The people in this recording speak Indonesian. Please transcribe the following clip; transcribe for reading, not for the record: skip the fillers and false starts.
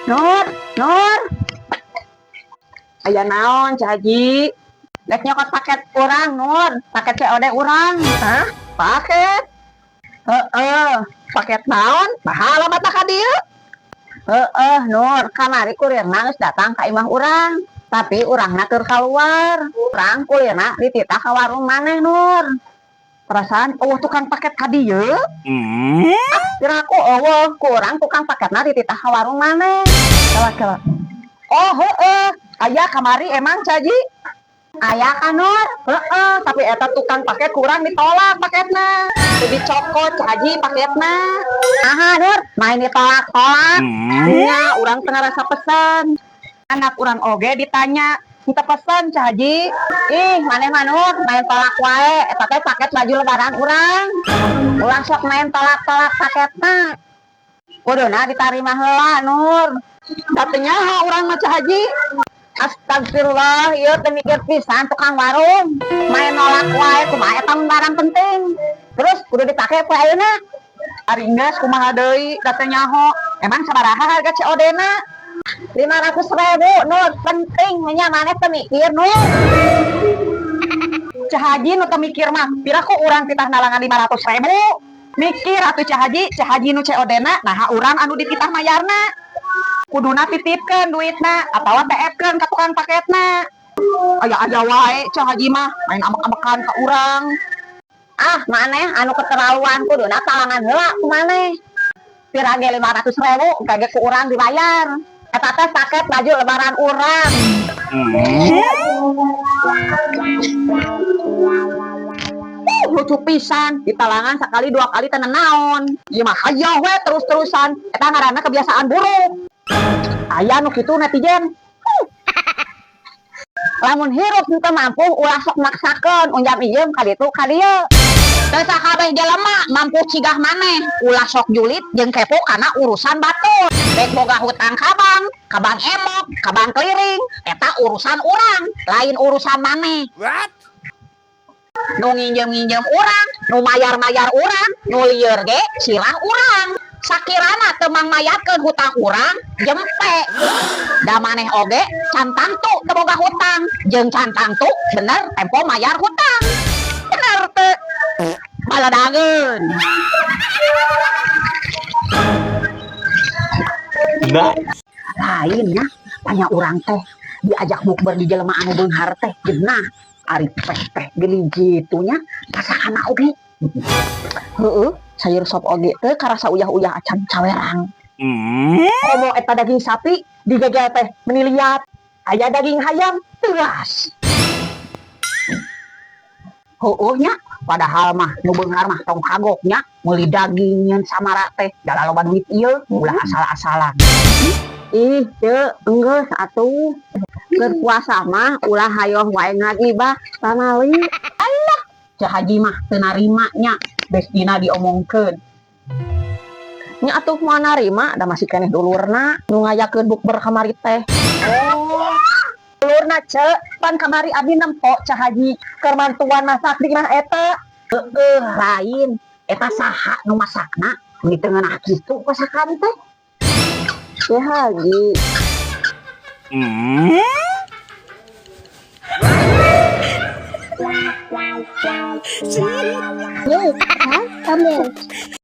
Nur, Nur, aya naon Cah Haji? Dek nyokot paket urang Nur, paket COD urang. Hah? Paket? Paket naon? Mahal mata ka dieu? Nur, kamari kurirna geus datang ka imah urang. Tapi urangna keur kaluar. Urang kulirna dititah ka warung maneh Nur. Perasaan tukang paket ka dieu? Kira aku ku urang tukang paketna dititah ka warung maneh. Kala. Oh, aya kamari emang Cah Haji? Aya kan Nur? Tapi eta tukang paket kurang ditolak paketna. Jadi cokot Cah Haji paketna. Aha Nur, main ditolak-tolak. Nya urang tengah rasa pesan. Anak urang oge ditanya, kita pesan Cah Haji. Ih, maneh mah Nur, main tolak wae. Eta teh paket baju lebaran urang. Urang sok main tolak-tolak paketna. Kuduna ditarima heula Nur. Katanya urang mah Cah Haji. Astagfirullah, ieu teh mikir pisan tukang warung. Main nolak wae kumaha eta barang penting. Terus kudu dipake ku ayeuna. Ari geus kumaha deui katanya ho. Emang sabaraha harga COD-na? 500.000 Nur, penting nya maneh teu mikir Nur. Cah Haji nu teu mikir mah, pira ku urang titah nalangan 500.000. Mikir atuh Cah Haji nu COD-na naha urang anu dititah mayarna. Kuduna titipkeun duitna atawa TF-keun ka tukang paketna. Aya wae Cah Haji mah main amek-amekan ka urang. Ah, maneh anu keterlaluan kuduna talangan heula ku maneh. Pira ge 500.000 kage ku urang dibayar. Eta teh paket baju lebaran urang. Lucu pisan, ditalangan sekali dua kali teu naon. Ieu mah hayah we terus-terusan. Eta ngaranna kebiasaan buruk. Aya nu kitu netizen. Lamun hirup teu mampu ulah sok maksakeun unjam ieum ka ditu ka dieu. Teu sakabeh jelema mampu cigah maneh, ulah sok julit jeung kepo kana urusan batur. Bek boga hutang ka bank emok, ka bank keliring, eta urusan urang, lain urusan maneh. What? Nu nginjem urang, nu mayar urang, nu lieur ge silang urang. Sakirana teu mangmayarkeun hutang urang, jempe. Da maneh oge can tangtu teu boga hutang, jeung can tangtu bener tempo mayar hutang. Bener teu? Baladangeun. Nice. Lainnya tanya urang teh diajak bukber di jelema anu beunghar teh geunah ari teh geuning gitunya pasakana oge. Heueuh, sayur sop oge teh karasa uyah-uyah acan cawerang. Komo eta daging sapi digegel teh meuni liat. Aya daging hayam teuras. Heueuh nya, padahal mah nu beunghar mah tong kagoknya meuli daging nyeun samara teh da loba duit ieu ulah asal-asalan. Ih, teu enggeus atuh. Keur puasa mah ulah hayoh wae ngagibah sanali. Allah, Cah Haji mah teu narima nya, bes dina diomongkeun. Nya atuh moal narima da masih keneh dulurna nu ngayakeun bukber kamari teh. Oh, dulurna ceuk, pan kamari abdi nempo Cah Haji keur mantuan masak di mah eta. Heueuh, lain. Eta saha nu masakna? Di teungeunah kitu masakan teh. Cah Haji. Yes, kamera.